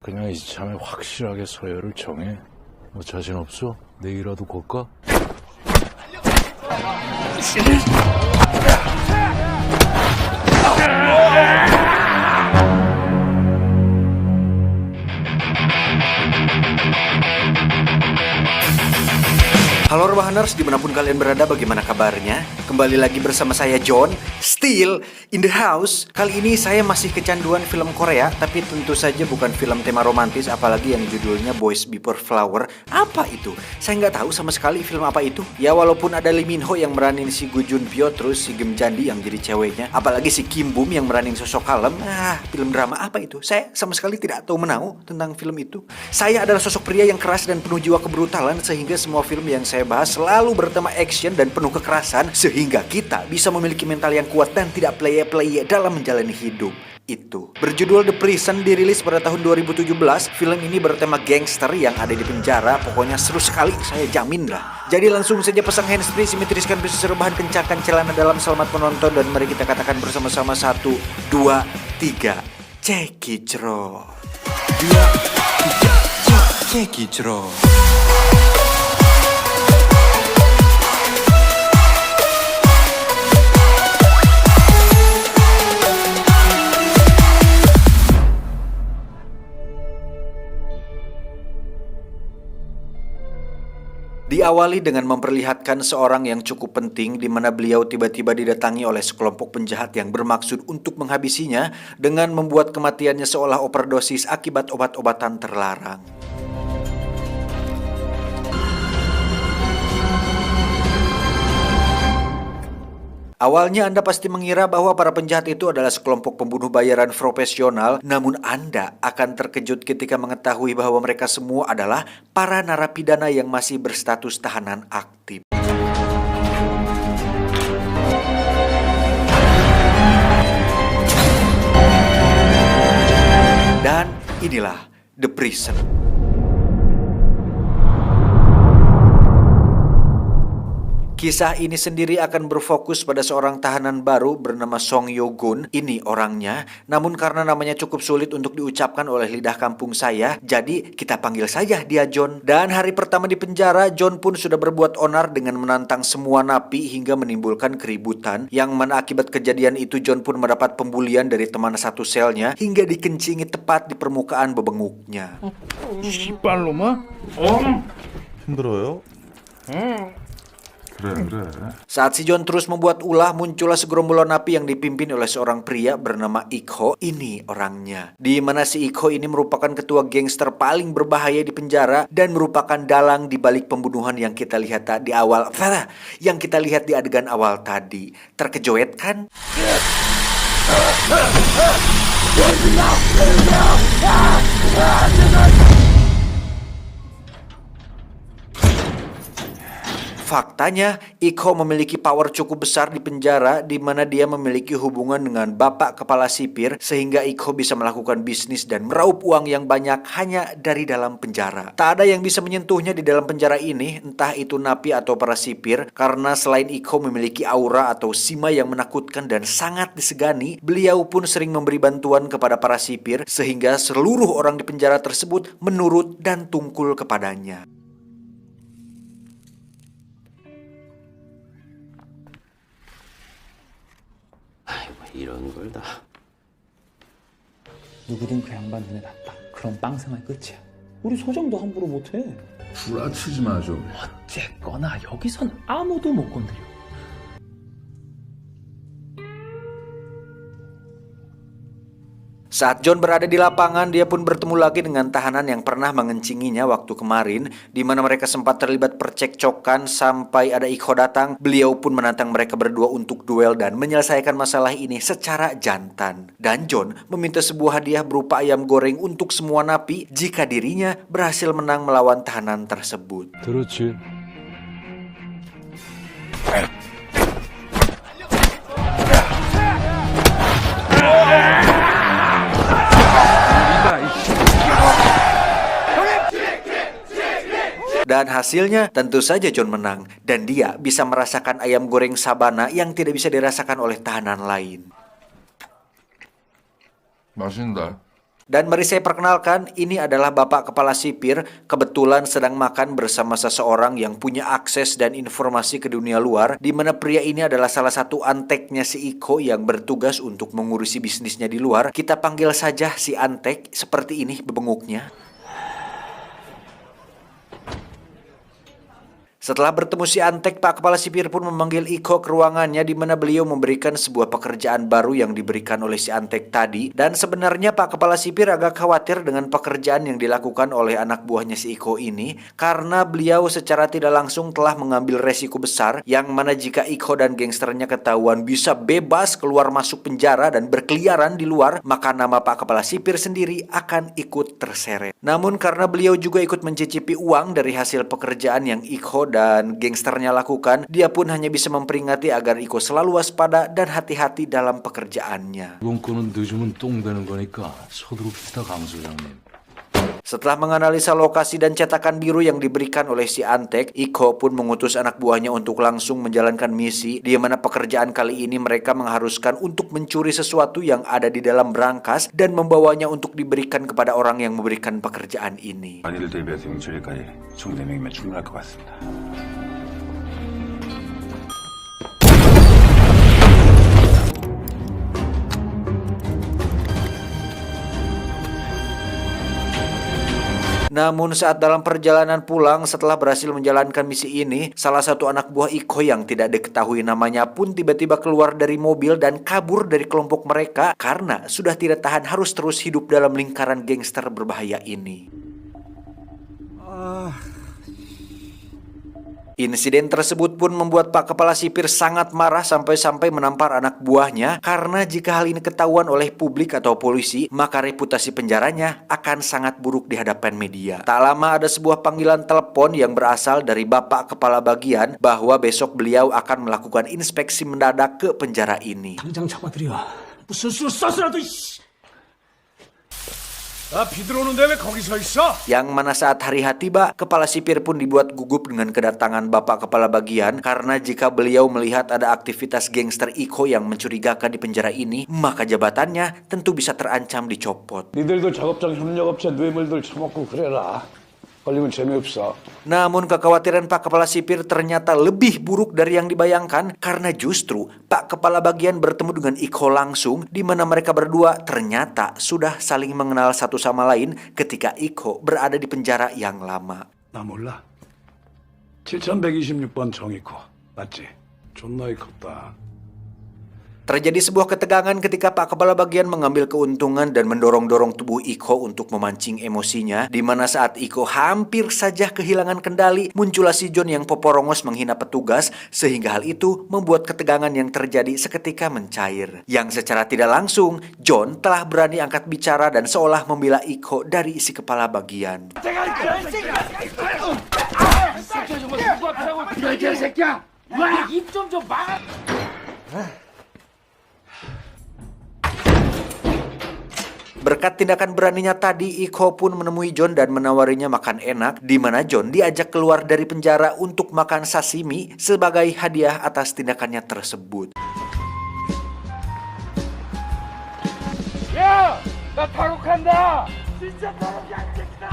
그냥 이참에 확실하게 서열을 정해. 뭐 자신 없어? 내일이라도 걸까? Halo Rebahaners, dimanapun kalian berada, bagaimana kabarnya? Kembali lagi bersama saya John, still in the house. Kali ini saya masih kecanduan film Korea, tapi tentu saja bukan film tema romantis, apalagi yang judulnya Boys Before Flower. Apa itu? Saya nggak tahu sama sekali film apa itu. Ya walaupun ada Lee Min Ho yang meranin si Gu Junpyo, terus si Geum Jandi yang jadi ceweknya, apalagi si Kim Bum yang meranin sosok kalem. Film drama apa itu? Saya sama sekali tidak tahu menahu tentang film itu. Saya adalah sosok pria yang keras dan penuh jiwa kebrutalan, sehingga semua film yang saya bahas selalu bertema action dan penuh kekerasan, sehingga kita bisa memiliki mental yang kuat dan tidak pleye-pleye dalam menjalani hidup. Itu berjudul The Prison, dirilis pada tahun 2017. Film ini bertema gangster yang ada di penjara. Pokoknya seru sekali, saya jamin lah. Jadi langsung saja pasang handsfree, simetriskan bisnis rebahan, kencangkan celana dalam. Selamat menonton dan mari kita katakan bersama-sama 1, 2, 3 Cekicro. 2, 3 Cekicro. Diawali dengan memperlihatkan seorang yang cukup penting, di mana beliau tiba-tiba didatangi oleh sekelompok penjahat yang bermaksud untuk menghabisinya dengan membuat kematiannya seolah overdosis akibat obat-obatan terlarang. Awalnya Anda pasti mengira bahwa para penjahat itu adalah sekelompok pembunuh bayaran profesional, namun Anda akan terkejut ketika mengetahui bahwa mereka semua adalah para narapidana yang masih berstatus tahanan aktif. Dan inilah The Prison. Kisah ini sendiri akan berfokus pada seorang tahanan baru bernama Song Yo-gun. Ini orangnya, namun karena namanya cukup sulit untuk diucapkan oleh lidah kampung saya, jadi kita panggil saja dia John. Dan hari pertama di penjara, John pun sudah berbuat onar dengan menantang semua napi hingga menimbulkan keributan, yang mana akibat kejadian itu John pun mendapat pembulian dari teman satu selnya hingga dikencingi tepat di permukaan bebenguknya. 씨발놈아? 힘들어요? 그래. Saat si John terus membuat ulah, muncullah segerombolan napi yang dipimpin oleh seorang pria bernama Ik-ho. Ini orangnya. Di mana si Ik-ho ini merupakan ketua gangster paling berbahaya di penjara dan merupakan dalang di balik pembunuhan yang kita lihat di awal. Yang kita lihat di adegan awal tadi. Terkejoet kan? Faktanya, Ik-ho memiliki power cukup besar di penjara, di mana dia memiliki hubungan dengan bapak kepala sipir, sehingga Ik-ho bisa melakukan bisnis dan meraup uang yang banyak hanya dari dalam penjara. Tak ada yang bisa menyentuhnya di dalam penjara ini, entah itu napi atau para sipir, karena selain Ik-ho memiliki aura atau sima yang menakutkan dan sangat disegani, beliau pun sering memberi bantuan kepada para sipir, sehingga seluruh orang di penjara tersebut menurut dan tungkul kepadanya. 이런 걸 다. 누구든 그 양반 눈에 났다. 그럼 빵생활 끝이야. 우리 소정도 함부로 못해. 구라치지 마 좀. 어쨌거나 여기선 아무도 못 건드려. Saat John berada di lapangan, dia pun bertemu lagi dengan tahanan yang pernah mengencinginya waktu kemarin, di mana mereka sempat terlibat percekcokan sampai ada Ik-ho datang. Beliau pun menantang mereka berdua untuk duel dan menyelesaikan masalah ini secara jantan. Dan John meminta sebuah hadiah berupa ayam goreng untuk semua napi jika dirinya berhasil menang melawan tahanan tersebut. 들었지? Dan hasilnya tentu saja John menang, dan dia bisa merasakan ayam goreng sabana yang tidak bisa dirasakan oleh tahanan lain. 맛있다. Dan mari saya perkenalkan, ini adalah Bapak Kepala Sipir, kebetulan sedang makan bersama seseorang yang punya akses dan informasi ke dunia luar, di mana pria ini adalah salah satu anteknya si Iko yang bertugas untuk mengurusi bisnisnya di luar. Kita panggil saja si antek, seperti ini bebenguknya. Setelah bertemu si antek, Pak Kepala Sipir pun memanggil Iko ke ruangannya di mana beliau memberikan sebuah pekerjaan baru yang diberikan oleh si antek tadi. Dan sebenarnya Pak Kepala Sipir agak khawatir dengan pekerjaan yang dilakukan oleh anak buahnya si Iko ini, karena beliau secara tidak langsung telah mengambil resiko besar yang mana jika Iko dan gangsternya ketahuan bisa bebas keluar masuk penjara dan berkeliaran di luar, maka nama Pak Kepala Sipir sendiri akan ikut terseret. Namun karena beliau juga ikut mencicipi uang dari hasil pekerjaan yang Iko dan gangsternya lakukan, dia pun hanya bisa memperingati agar Iko selalu waspada dan hati-hati dalam pekerjaannya. 이번 건은 늦으면 똥 되는 거니까 서두릅시다, 강 소장님. Setelah menganalisa lokasi dan cetakan biru yang diberikan oleh si antek, Iko pun mengutus anak buahnya untuk langsung menjalankan misi, di mana pekerjaan kali ini mereka mengharuskan untuk mencuri sesuatu yang ada di dalam berangkas dan membawanya untuk diberikan kepada orang yang memberikan pekerjaan ini. 많이들 대비해서 용철일까지 24명이면 충분할 것 같습니다. Namun saat dalam perjalanan pulang setelah berhasil menjalankan misi ini, salah satu anak buah Iko yang tidak diketahui namanya pun tiba-tiba keluar dari mobil dan kabur dari kelompok mereka karena sudah tidak tahan harus terus hidup dalam lingkaran gangster berbahaya ini. Insiden tersebut pun membuat Pak Kepala Sipir sangat marah sampai-sampai menampar anak buahnya, karena jika hal ini ketahuan oleh publik atau polisi, maka reputasi penjaranya akan sangat buruk di hadapan media. Tak lama ada sebuah panggilan telepon yang berasal dari Bapak Kepala Bagian bahwa besok beliau akan melakukan inspeksi mendadak ke penjara ini. 당장 잡아들여. 무슨 수로 써서라도 이씨. 비 들어오는데 왜 거기 서 있어? Yang mana saat hari H tiba, Kepala Sipir pun dibuat gugup dengan kedatangan Bapak Kepala Bagian, karena jika beliau melihat ada aktivitas gangster Iko yang mencurigakan di penjara ini, maka jabatannya tentu bisa terancam dicopot. 니들도 작업장 협력업체 뇌물들 처먹고 그래라. 걸리면 재미없어. Namun kekhawatiran Pak Kepala Sipir ternyata lebih buruk dari yang dibayangkan, karena justru Pak Kepala Bagian bertemu dengan Iko langsung, di mana mereka berdua ternyata sudah saling mengenal satu sama lain ketika Iko berada di penjara yang lama. 나 몰라. 7126번 정이코. 맞지? 존나이 컸다. Terjadi sebuah ketegangan ketika Pak Kepala Bagian mengambil keuntungan dan mendorong-dorong tubuh Iko untuk memancing emosinya, di mana saat Iko hampir saja kehilangan kendali, muncullah si John yang poporongos menghina petugas, sehingga hal itu membuat ketegangan yang terjadi seketika mencair. Yang secara tidak langsung, John telah berani angkat bicara dan seolah membela Iko dari si Kepala Bagian. Berkat tindakan beraninya tadi, Iko pun menemui John dan menawarinya makan enak, di mana John diajak keluar dari penjara untuk makan sashimi sebagai hadiah atas tindakannya tersebut. 야! 나 탈옥한다! 진짜 탈옥이 안 된다!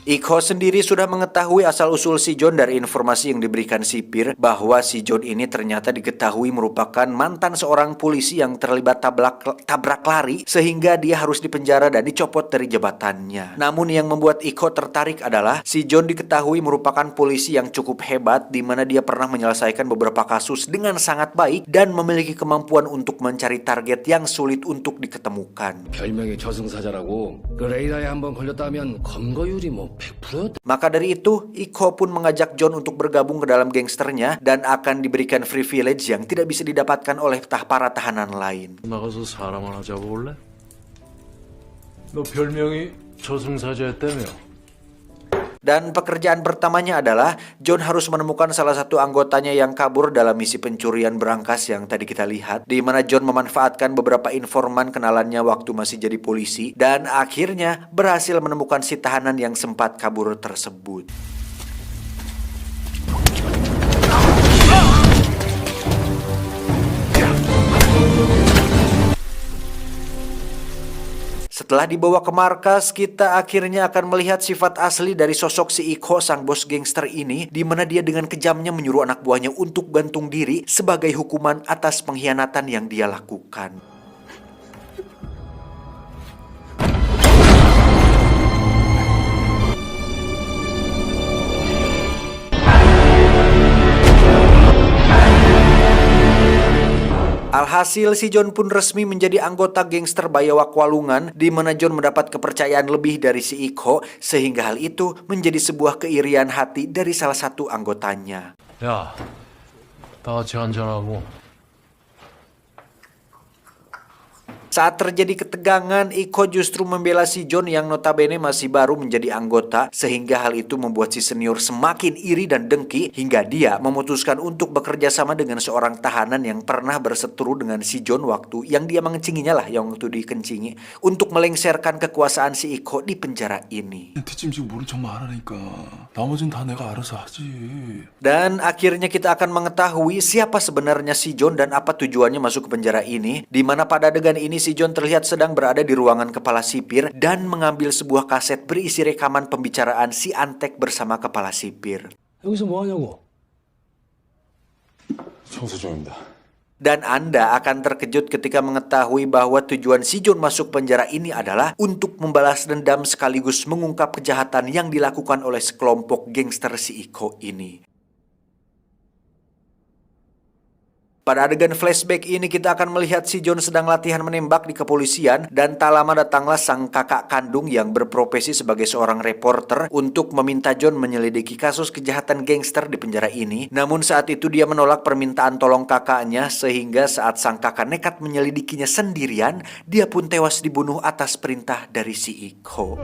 Iko sendiri sudah mengetahui asal-usul si John dari informasi yang diberikan sipir, bahwa si John ini ternyata diketahui merupakan mantan seorang polisi yang terlibat tabrak lari, sehingga dia harus dipenjara dan dicopot dari jabatannya. Namun yang membuat Iko tertarik adalah si John diketahui merupakan polisi yang cukup hebat, di mana dia pernah menyelesaikan beberapa kasus dengan sangat baik dan memiliki kemampuan untuk mencari target yang sulit untuk diketemukan. 별명이 저승사자라고. 그 레이더에 한번 걸렸다면 검거율이 뭐 100%였다. Maka dari itu, Iko pun mengajak John untuk bergabung ke dalam gangsternya dan akan diberikan privilege yang tidak bisa didapatkan oleh para tahanan lain. 나가서 사람 하나 잡아볼래? 너 별명이 저승사자였다며? Dan pekerjaan pertamanya adalah John harus menemukan salah satu anggotanya yang kabur dalam misi pencurian berangkas yang tadi kita lihat, di mana John memanfaatkan beberapa informan kenalannya waktu masih jadi polisi dan akhirnya berhasil menemukan si tahanan yang sempat kabur tersebut. Setelah dibawa ke markas, kita akhirnya akan melihat sifat asli dari sosok si Iko, sang bos gangster ini, di mana dia dengan kejamnya menyuruh anak buahnya untuk gantung diri sebagai hukuman atas pengkhianatan yang dia lakukan. Alhasil, si John pun resmi menjadi anggota gangster Bayawak Walungan, di mana John mendapat kepercayaan lebih dari si Iko, sehingga hal itu menjadi sebuah keirian hati dari salah satu anggotanya. 야, 다 같이 한잔하고. Saat terjadi ketegangan, Iko justru membela si John yang notabene masih baru menjadi anggota, sehingga hal itu membuat si senior semakin iri dan dengki hingga dia memutuskan untuk bekerja sama dengan seorang tahanan yang pernah berseteru dengan si John waktu yang dia mengencinginya lah, yang waktu dikencingi, untuk melengsarkan kekuasaan si Iko di penjara ini. 대체 지금 모른 척만 하라니까. 나머진 다 내가 알아서 하지. Dan akhirnya kita akan mengetahui siapa sebenarnya si John dan apa tujuannya masuk ke penjara ini, di mana pada adegan ini si John terlihat sedang berada di ruangan kepala sipir dan mengambil sebuah kaset berisi rekaman pembicaraan si Antek bersama kepala sipir. 여기서 뭐 하냐고? 청소 중입니다. Dan Anda akan terkejut ketika mengetahui bahwa tujuan si John masuk penjara ini adalah untuk membalas dendam sekaligus mengungkap kejahatan yang dilakukan oleh sekelompok gangster si Iko ini. Pada adegan flashback ini kita akan melihat si John sedang latihan menembak di kepolisian, dan tak lama datanglah sang kakak kandung yang berprofesi sebagai seorang reporter untuk meminta John menyelidiki kasus kejahatan gangster di penjara ini. Namun saat itu dia menolak permintaan tolong kakaknya, sehingga saat sang kakak nekat menyelidikinya sendirian, dia pun tewas dibunuh atas perintah dari si Iko.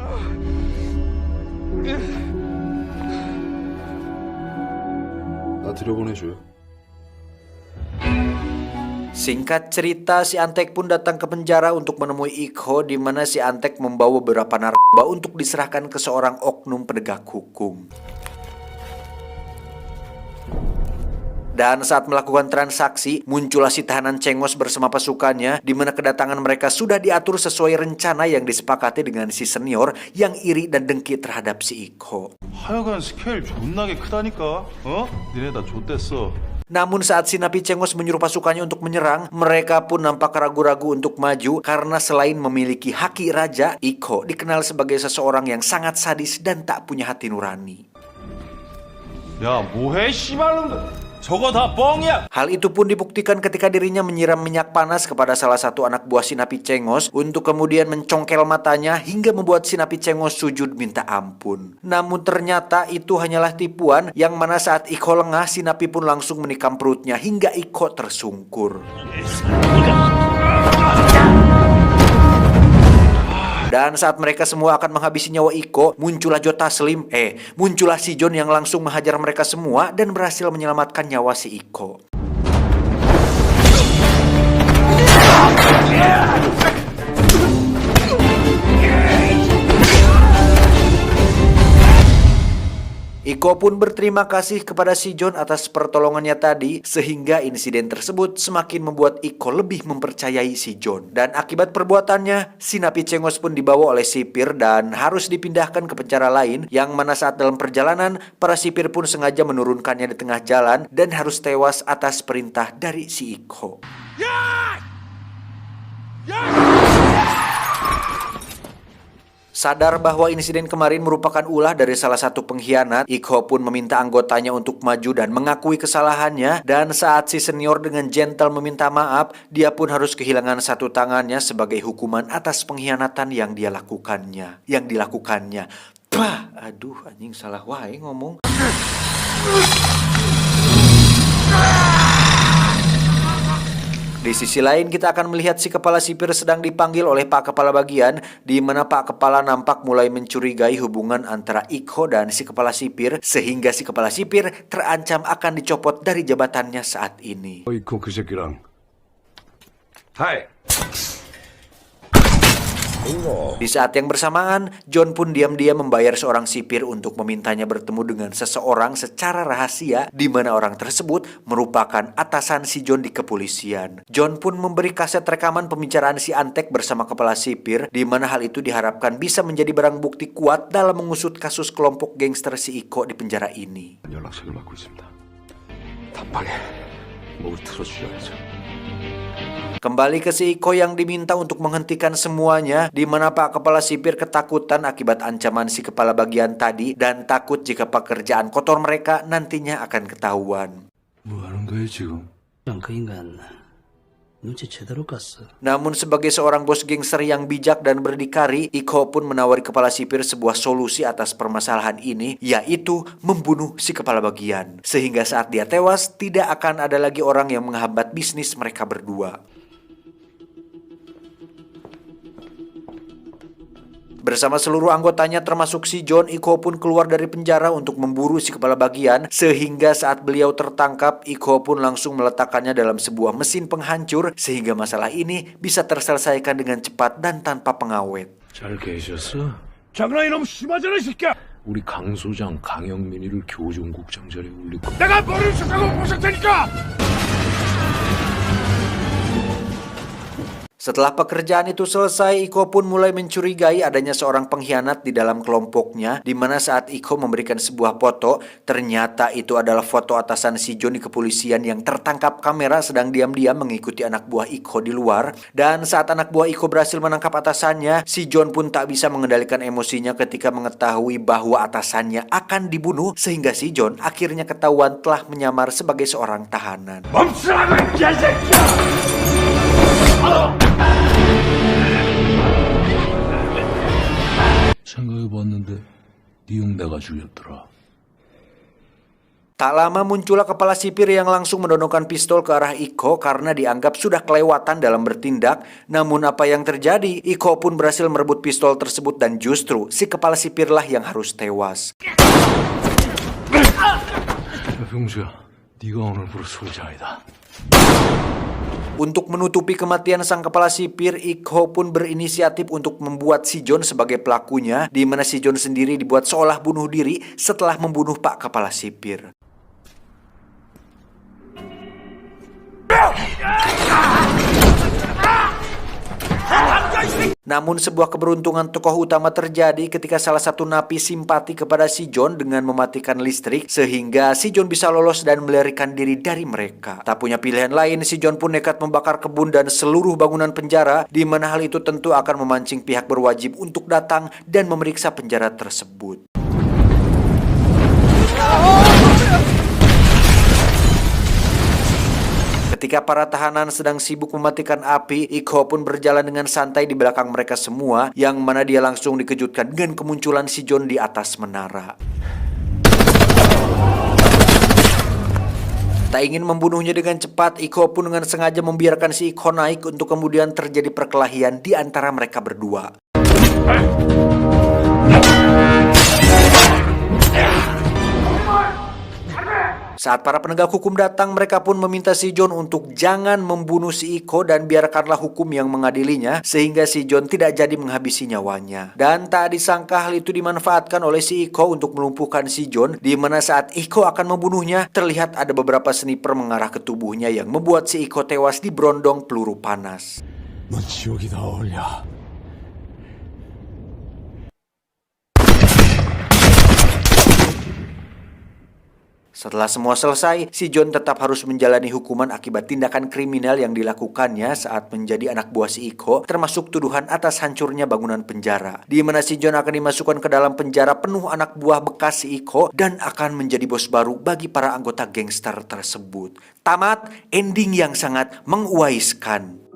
나 들여보내줘요. Singkat cerita, si Antek pun datang ke penjara untuk menemui Iko, di mana si Antek membawa beberapa narkoba untuk diserahkan ke seorang oknum penegak hukum. Dan saat melakukan transaksi, muncullah si tahanan Cengos bersama pasukannya, di mana kedatangan mereka sudah diatur sesuai rencana yang disepakati dengan si senior yang iri dan dengki terhadap si Iko. 하여간 스케일 존나게 크다니까. 어? 니네 다 좆됐어. Namun saat si Napi Cengos menyuruh pasukannya untuk menyerang, mereka pun nampak ragu-ragu untuk maju karena selain memiliki haki raja, Iko dikenal sebagai seseorang yang sangat sadis dan tak punya hati nurani. 야, 뭐해 씨발놈들. 저거 다 뻥이야. Hal itu pun dibuktikan ketika dirinya menyiram minyak panas kepada salah satu anak buah si Napi Cengos untuk kemudian mencongkel matanya hingga membuat si Napi Cengos sujud minta ampun. Namun ternyata itu hanyalah tipuan, yang mana saat Iko lengah, si Napi pun langsung menikam perutnya hingga Iko tersungkur. Dan saat mereka semua akan menghabisi nyawa Iko, muncullah muncullah si John yang langsung menghajar mereka semua dan berhasil menyelamatkan nyawa si Iko. Iko pun berterima kasih kepada si John atas pertolongannya tadi, sehingga insiden tersebut semakin membuat Iko lebih mempercayai si John. Dan akibat perbuatannya, si Napi Cengos pun dibawa oleh sipir dan harus dipindahkan ke penjara lain, yang mana saat dalam perjalanan, para sipir pun sengaja menurunkannya di tengah jalan dan harus tewas atas perintah dari si Iko. Sadar bahwa insiden kemarin merupakan ulah dari salah satu pengkhianat, Iko pun meminta anggotanya untuk maju dan mengakui kesalahannya. Dan saat si senior dengan gentle meminta maaf, dia pun harus kehilangan satu tangannya sebagai hukuman atas pengkhianatan yang dilakukannya. Bah, aduh anjing salah wae ngomong. Di sisi lain kita akan melihat si kepala sipir sedang dipanggil oleh Pak Kepala Bagian, di mana Pak Kepala nampak mulai mencurigai hubungan antara Iko dan si kepala sipir, sehingga si kepala sipir terancam akan dicopot dari jabatannya saat ini. 이코 그 새끼랑 하이. Di saat yang bersamaan, John pun diam-diam membayar seorang sipir untuk memintanya bertemu dengan seseorang secara rahasia di mana orang tersebut merupakan atasan si John di kepolisian. John pun memberi kaset rekaman pembicaraan si Antek bersama kepala sipir di mana hal itu diharapkan bisa menjadi barang bukti kuat dalam mengusut kasus kelompok gangster si Iko di penjara ini. 연락처를 받고 있습니다. 단방에 목을 틀어주셔야죠. Kembali ke si Iko yang diminta untuk menghentikan semuanya, di mana Pak Kepala Sipir ketakutan akibat ancaman si kepala bagian tadi dan takut jika pekerjaan kotor mereka nantinya akan ketahuan. 뭐 하는 거야 지금? 그 인간 눈치 제대로 깠어. Namun sebagai seorang bos gangster yang bijak dan berdikari, Iko pun menawari kepala sipir sebuah solusi atas permasalahan ini, yaitu membunuh si kepala bagian. Sehingga saat dia tewas, tidak akan ada lagi orang yang menghambat bisnis mereka berdua. Bersama seluruh anggotanya termasuk si John, Iko pun keluar dari penjara untuk memburu si kepala bagian, sehingga saat beliau tertangkap, Iko pun langsung meletakkannya dalam sebuah mesin penghancur sehingga masalah ini bisa terselesaikan dengan cepat dan tanpa pengawet. 잘 계셨어? 장난이 너무 심하잖아, 이 새끼야. 우리 강 소장 강영민이를 교정국장 자리에 올리고 내가 머리를 쳤다고 보실 테니까. Setelah pekerjaan itu selesai, Iko pun mulai mencurigai adanya seorang pengkhianat di dalam kelompoknya, di mana saat Iko memberikan sebuah foto, ternyata itu adalah foto atasan si John di kepolisian yang tertangkap kamera sedang diam-diam mengikuti anak buah Iko di luar. Dan saat anak buah Iko berhasil menangkap atasannya, si John pun tak bisa mengendalikan emosinya ketika mengetahui bahwa atasannya akan dibunuh, sehingga si John akhirnya ketahuan telah menyamar sebagai seorang tahanan. 멈추라고 이 새끼야. 생각해봤는데 네 형 내가 죽였더라. Tak lama muncullah kepala sipir yang langsung mendonongkan pistol ke arah Iko karena dianggap sudah kelewatan dalam bertindak. Namun apa yang terjadi? Iko pun berhasil merebut pistol tersebut dan justru si kepala sipirlah yang harus tewas. 병수야, 네가 오늘부로 소장이다. Untuk menutupi kematian sang kepala sipir, Iko pun berinisiatif untuk membuat si John sebagai pelakunya, di mana si John sendiri dibuat seolah bunuh diri setelah membunuh Pak Kepala Sipir. Namun sebuah keberuntungan tokoh utama terjadi ketika salah satu napi simpati kepada si John dengan mematikan listrik, sehingga si John bisa lolos dan melarikan diri dari mereka. Tak punya pilihan lain, si John pun nekat membakar kebun dan seluruh bangunan penjara, di mana hal itu tentu akan memancing pihak berwajib untuk datang dan memeriksa penjara tersebut. Ketika para tahanan sedang sibuk mematikan api, Iko pun berjalan dengan santai di belakang mereka semua, yang mana dia langsung dikejutkan dengan kemunculan si John di atas menara. Tak ingin membunuhnya dengan cepat, Iko pun dengan sengaja membiarkan si Iko naik untuk kemudian terjadi perkelahian di antara mereka berdua. Saat para penegak hukum datang, mereka pun meminta si John untuk jangan membunuh si Iko dan biarkanlah hukum yang mengadilinya, sehingga si John tidak jadi menghabisi nyawanya. Dan tak disangka hal itu dimanfaatkan oleh si Iko untuk melumpuhkan si John, di mana saat Iko akan membunuhnya, terlihat ada beberapa sniper mengarah ke tubuhnya yang membuat si Iko tewas diberondong peluru panas. 넌 지옥이다 어울려. Setelah semua selesai, si John tetap harus menjalani hukuman akibat tindakan kriminal yang dilakukannya saat menjadi anak buah si Iko, termasuk tuduhan atas hancurnya bangunan penjara. Di mana si John akan dimasukkan ke dalam penjara penuh anak buah bekas si Iko dan akan menjadi bos baru bagi para anggota gangster tersebut. Tamat, ending yang sangat menguaiskan.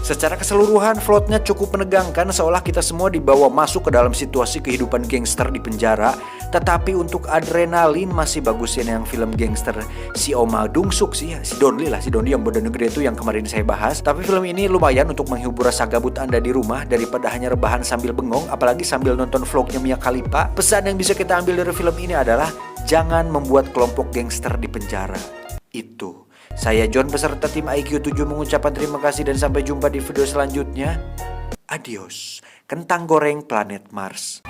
Secara keseluruhan, plotnya cukup menegangkan seolah kita semua dibawa masuk ke dalam situasi kehidupan gangster di penjara. Tetapi untuk adrenalin masih bagusin yang film gangster si Oma Dungsuk sih, si Donli yang badan negeri itu yang kemarin saya bahas. Tapi film ini lumayan untuk menghibur rasa gabut Anda di rumah daripada hanya rebahan sambil bengong, apalagi sambil nonton vlognya Mia Khalifa. Pesan yang bisa kita ambil dari film ini adalah Jangan membuat kelompok gangster di penjara. Itu. Saya John beserta tim IQ 7 mengucapkan terima kasih dan sampai jumpa di video selanjutnya. Adios. Kentang goreng planet Mars.